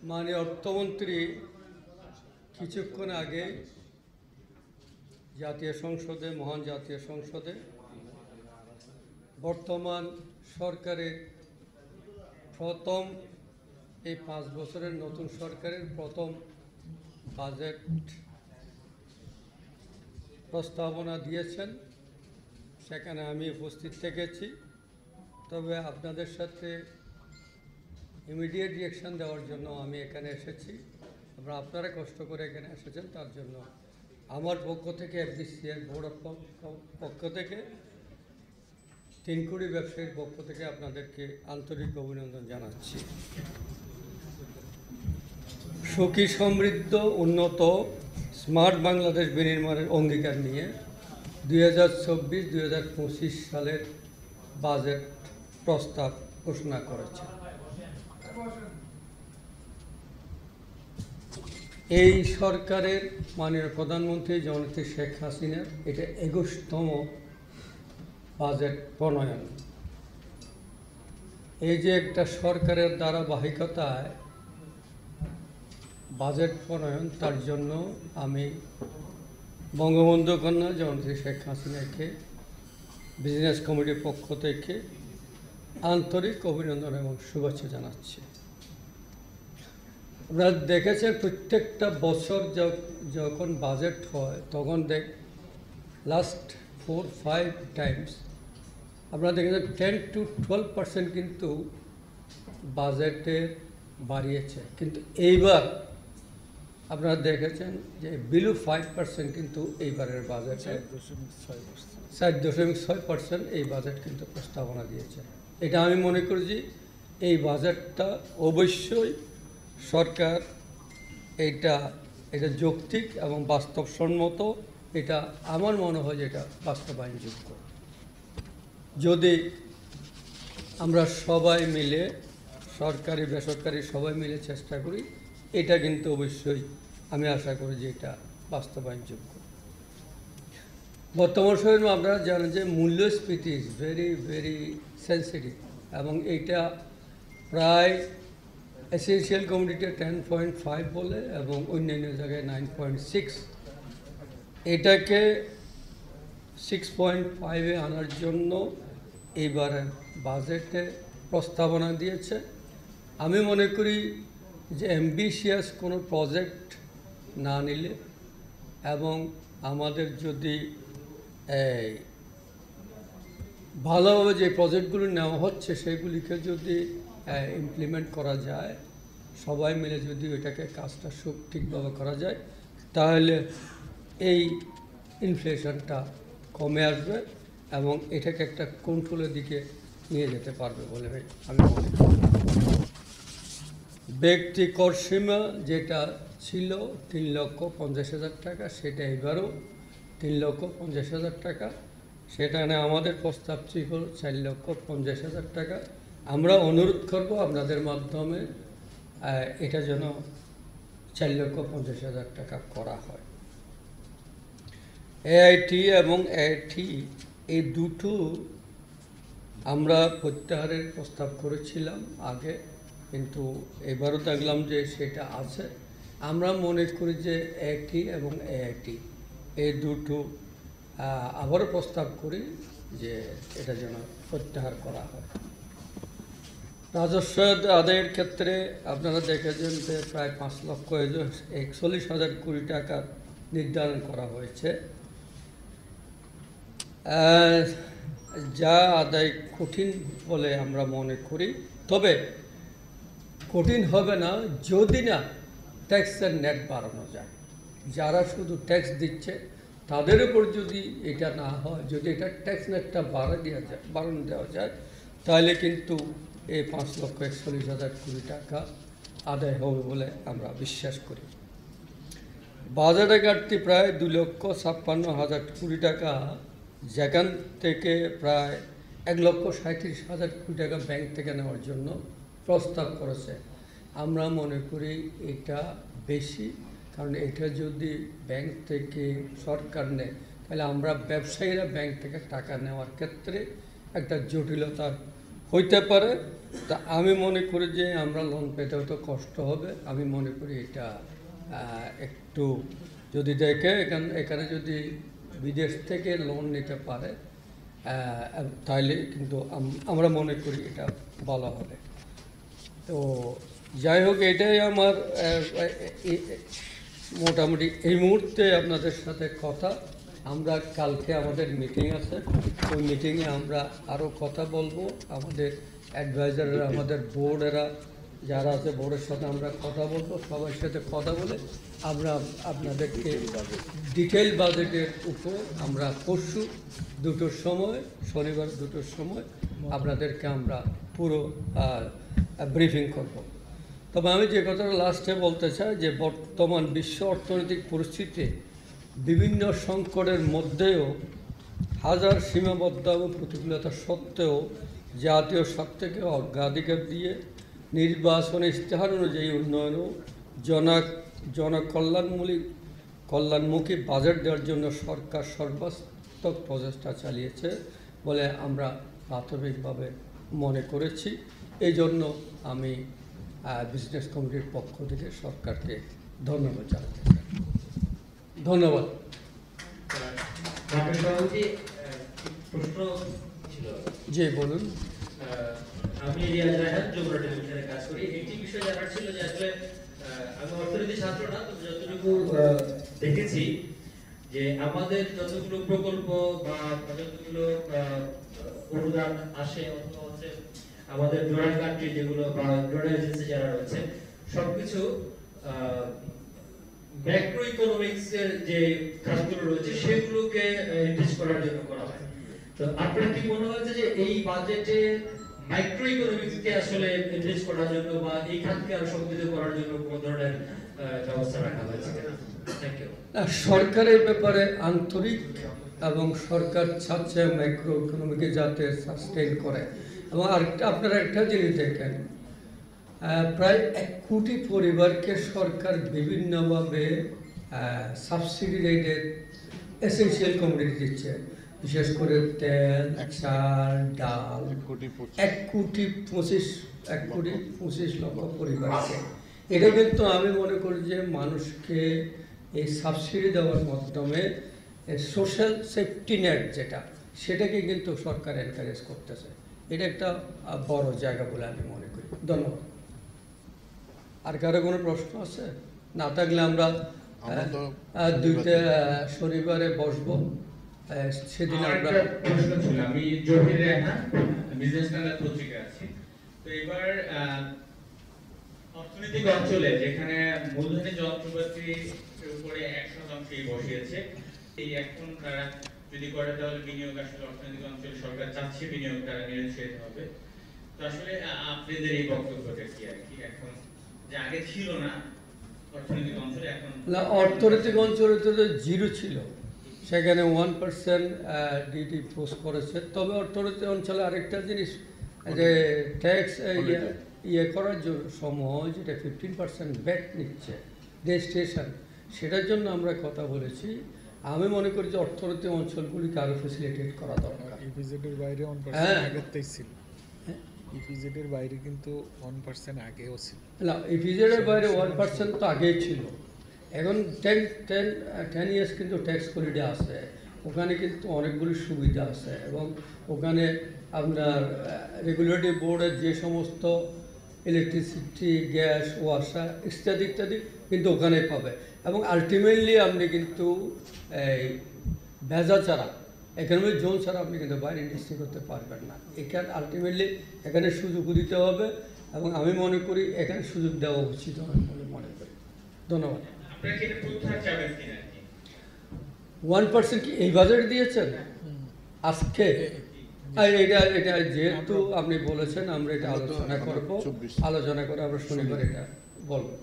মাননীয় অর্থমন্ত্রী কিছুক্ষণ আগে জাতীয় সংসদে মহান জাতীয় সংসদে বর্তমান সরকারের প্রথম এই 5 বছরের নতুন সরকারের প্রথম বাজেট প্রস্তাবনা দিয়েছেন। সেখানে আমি উপস্থিত থেকেছি। তবে আপনাদের সাথে ইমিডিয়েট রিঅ্যাকশন দেওয়ার জন্য আমি এখানে এসেছি। আপনারা কষ্ট করে এখানে এসেছেন, তার জন্য আমার পক্ষ থেকে এফডিসিএর বোর্ড অফ পক্ষ থেকে 3 কোটি ব্যবসায়ীর পক্ষ থেকে আপনাদেরকে আন্তরিক অভিনন্দন জানাচ্ছি। সুখী সমৃদ্ধ উন্নত স্মার্ট বাংলাদেশ বিনির্মাণের অঙ্গীকার নিয়ে 2024-2025 সালের বাজেট প্রস্তাব ঘোষণা করেছে। এই সরকারের মাননীয় প্রধানমন্ত্রী জননেত্রী শেখ হাসিনার এটা 21তম বাজেট প্রণয়ন। এই যে একটা সরকারের ধারাবাহিকতায় বাজেট প্রণয়ন, তার জন্য আমি বঙ্গবন্ধু কন্যা জননেত্রী শেখ হাসিনাকে বিজনেস কমিটির পক্ষ থেকে আন্তরিক অভিনন্দন এবং শুভেচ্ছা জানাচ্ছি। আপনারা দেখেছেন প্রত্যেকটা বছর যখন বাজেট হয় তখন লাস্ট 4-5 টাইমস আপনারা দেখেছেন 10-12% কিন্তু বাজেটে বাড়িয়েছে, কিন্তু এইবার আপনারা দেখেছেন যে বিলো 5% কিন্তু এইবারের বাজেটে 4.6% এই বাজেট কিন্তু প্রস্তাবনা দিয়েছে। এটা আমি মনে করি যে এই বাজেটটা অবশ্যই সরকার এটা যৌক্তিক এবং বাস্তবসম্মত। এটা আমার মনে হয় যে এটা বাস্তবায়নযোগ্য। যদি আমরা সবাই মিলে, সরকারি বেসরকারি সবাই মিলে চেষ্টা করি, এটা কিন্তু অবশ্যই আমি আশা করি যে এটা বাস্তবায়নযোগ্য। বর্তমান সময়ে আপনারা জানেন যে মূল্যস্ফীতি ইজ ভেরি ভেরি সেন্সিটিভ, এবং এইটা প্রায় এসেনশিয়াল কমোডিটি 10.5 বলে এবং অন্যান্য জায়গায় 9.6। এটাকে 6.5-এ আনার জন্য এইবার বাজেটে প্রস্তাবনা দিয়েছে। আমি মনে করি যে অ্যাম্বিশিয়াস কোনো প্রজেক্ট না নিলে এবং আমাদের যদি ভালোভাবে যে প্রজেক্টগুলো নেওয়া হচ্ছে সেগুলিকে যদি ইমপ্লিমেন্ট করা যায়, সবাই মিলে যদি এটাকে কাজটা ঠিকভাবে করা যায়, তাহলে এই ইনফ্লেশনটা কমে আসবে এবং এটাকে একটা কন্ট্রোলের দিকে নিয়ে যেতে পারবে বলে আমি মনে করি। ব্যক্তি কর সীমা যেটা ছিল 3,50,000 টাকা, সেটা এবারও 3,50,000 টাকা। সেখানে আমাদের প্রস্তাব ছিল 4,50,000 টাকা। আমরা অনুরোধ করব আপনাদের মাধ্যমে এটা যেন 4,50,000 টাকা করা হয়। এআইটি এবং এআইটি এই দুটো আমরা প্রত্যাহারের প্রস্তাব করেছিলাম আগে, কিন্তু এবারও দেখলাম যে সেটা আছে। আমরা মনে করি যে এআইটি এবং এআইটি এই দুটো আবারও প্রস্তাব করি যে এটা যেন প্রত্যাহার করা হয়। রাজস্ব আদায়ের ক্ষেত্রে আপনারা দেখেছেন যে প্রায় 5,41,000 কোটি টাকা নির্ধারণ করা হয়েছে, যা আদায় কঠিন বলে আমরা মনে করি। তবে কঠিন হবে না যদি না ট্যাক্সের নেট বাড়ানো যায়। যারা শুধু ট্যাক্স দিচ্ছে তাদের উপর যদি এটা না হয়, যদি এটা ট্যাক্স নেটটা বাড়ানো দেওয়া যায়, তাহলে কিন্তু এই 5,41,000 কোটি টাকা আদায় হবে বলে আমরা বিশ্বাস করি। বাজারে ঘাটতি প্রায় 2,56,000 কোটি টাকা, যেখান থেকে প্রায় 1,37,000 কোটি টাকা ব্যাংক থেকে নেওয়ার জন্য প্রস্তাব করেছে। আমরা মনে করি এটা বেশি, কারণ এটা যদি ব্যাংক থেকে সরকার নেয় তাহলে আমরা ব্যবসায়ীরা ব্যাংক থেকে টাকা নেওয়ার ক্ষেত্রে একটা জটিলতা হইতে পারে। তা আমি মনে করি যে আমরা লোন পেতেও তো কষ্ট হবে, আমি মনে করি এটা একটু যদি দেখে এখানে যদি বিদেশ থেকে লোন নিতে পারে তাহলে কিন্তু আমরা মনে করি এটা ভালো হবে। তো যাই হোক, এটাই আমার মোটামুটি এই মুহূর্তে আপনাদের সাথে কথা। আমরা কালকে আমাদের মিটিং আছে, ওই মিটিংয়ে আমরা আরও কথা বলবো। আমাদের অ্যাডভাইজাররা, আমাদের বোর্ডেরা যারা আছে, বোর্ডের সাথে আমরা কথা বলবো। সবার সাথে কথা বলে আমরা আপনাদেরকে ডিটেল বাজেটের উপর আমরা পরশু 2টোর সময়, শনিবার 2টোর সময় আপনাদেরকে আমরা পুরো ব্রিফিং করব। তবে আমি যে কথাটা লাস্টে বলতে চাই যে বর্তমান বিশ্ব অর্থনৈতিক পরিস্থিতিতে বিভিন্ন সংকটের মধ্যেও হাজার সীমাবদ্ধ এবং প্রতিকূলতা সত্ত্বেও জাতীয় স্বার্থকে অগ্রাধিকার দিয়ে নির্বাচন ইশতেহার অনুযায়ী উন্নয়ন ও কল্যাণমুখী বাজেট দেওয়ার জন্য সরকার সর্বাত্মক প্রচেষ্টা চালিয়েছে বলে আমরা প্রাথমিকভাবে মনে করেছি। এই জন্য আমি বিজনেস কমিটির পক্ষ থেকে সরকারকে ধন্যবাদ জানাতে চাই। ধন্যবাদ। জি বলুন। আমি রিয়াজ রায়হান যমুনা টেলিভিশনে কাজ করি। একটি বিষয় জানার ছিল যে আসলে আমি অর্থনীতি ছাত্র না, তো যতটুকু দেখেছি যে আমাদের যতগুলো প্রকল্প বা যতগুলো অনুদান আসে অথবা হচ্ছে আমাদের ডোনার কান্ট্রি যেগুলো বা ডোনার এজেন্সি যারা রয়েছে সবকিছু ম্যাক্রো ইকোনমিক্স এর যে খাতগুলো রয়েছে সেগুলোকে ইনভেস্ট করার জন্য করা হয়। তো আপনার কি মনে হচ্ছে যে এই বাজেটে মাইক্রো ইকোনমিক্স কে আসলে ইনভেস্ট করার জন্য বা এই খাতকে আরো সমৃদ্ধ করার জন্য কোন ধরনের ব্যবস্থা রাখা হয়েছে কিনা? Thank you. সরকারের ব্যাপারে আন্তরিক এবং সরকার চাচ্ছে মাইক্রো ইকোনমিকে যাতে সাস্টেইন করে। এবং আরেকটা আপনারা একটা জিনিস দেখেন, প্রায় 1 কোটি পরিবারকে সরকার বিভিন্নভাবে সাবসিডি রেটে এসেনশিয়াল কমোডিটি দিচ্ছে, বিশেষ করে তেল, চাল, ডাল। 1 কোটি 25 লক্ষ পরিবারকে। এটা কিন্তু আমি মনে করি যে মানুষকে এই সাবসিডি দেওয়ার মাধ্যমে সোশ্যাল সেফটি নেট যেটা, সেটাকে কিন্তু সরকার এনকারেজ করতেছে। এটা একটা বড় জায়গা বলে আমি মনে করি। ধন্যবাদ। আর কারো কোনো প্রশ্ন আছে? না থাকলে আমরা 2টা শনিবারে বসবো, সেদিন আমরা প্রশ্ন ছিল। আমি জহির রেহান, বিজনেস বাংলা পত্রিকা আছি। তো এবার অর্থনৈতিক অঞ্চলে যেখানে মূলধনী যন্ত্রপাতির উপরে 100% বসিয়েছে, এই এখন তারা যদি করে তাহলে বিনিয়োগ আসলে অর্থনৈতিক অঞ্চলে সরকার চাচ্ছে বিনিয়োগ তারা নিরুৎসাহিত হবে। তো আসলে আপনাদের এই বক্তব্যটা কি আর কি এখন যে আগে ছিল না অর্থনৈতিক অঞ্চলে, এখন অর্থনৈতিক অঞ্চলে তো 0 ছিল, সেখানে 1% ডিটি পোস্ট করেছে। তবে অর্থনৈতিক অঞ্চলে আরেকটা জিনিস যে ট্যাক্স করার সময় যেটা 15% ব্যাট নিচ্ছে রেজিস্ট্রেশন, সেটার জন্য আমরা কথা বলেছি। আমি মনে করি যে অর্থনৈতিক অঞ্চলগুলিকে আরো ফ্যাসিলিটেট করা দরকার। ইপিজেডের বাইরে 1% আগেতেই ছিল। ইপিজেডের বাইরে কিন্তু 1% আগেও ছিল। না, ইপিজেডের বাইরে 1% তো আগেই ছিল। এখন 10 ইয়ার্স কিন্তু ট্যাক্স হলিডে আছে, ওখানে কিন্তু অনেকগুলি সুবিধা আছে এবং ওখানে আপনার রেগুলেটরি বোর্ডের যে সমস্ত ইলেকট্রিসিটি, গ্যাস, ওয়াসার ইত্যাদি ইত্যাদি কিন্তু ওখানে পাবে। এবং আলটিমেটলি আপনি কিন্তু এই ভেজা ছাড়া, ইকোনমিক জোন ছাড়া আপনি কিন্তু বাইরে ইন্ডাস্ট্রি করতে পারবেন না। এখানে আলটিমেটলি এখানে সুযোগ দিতে হবে এবং আমি মনে করি এখানে সুযোগ দেওয়া উচিত বলে মনে করি। ধন্যবাদ। 1% কি এই বাজেট দিয়েছেন আজকে? এটা যেহেতু আপনি বলেছেন, আমরা এটা আলোচনা করব, আলোচনা করে আমরা শনিবার এটা বলবো।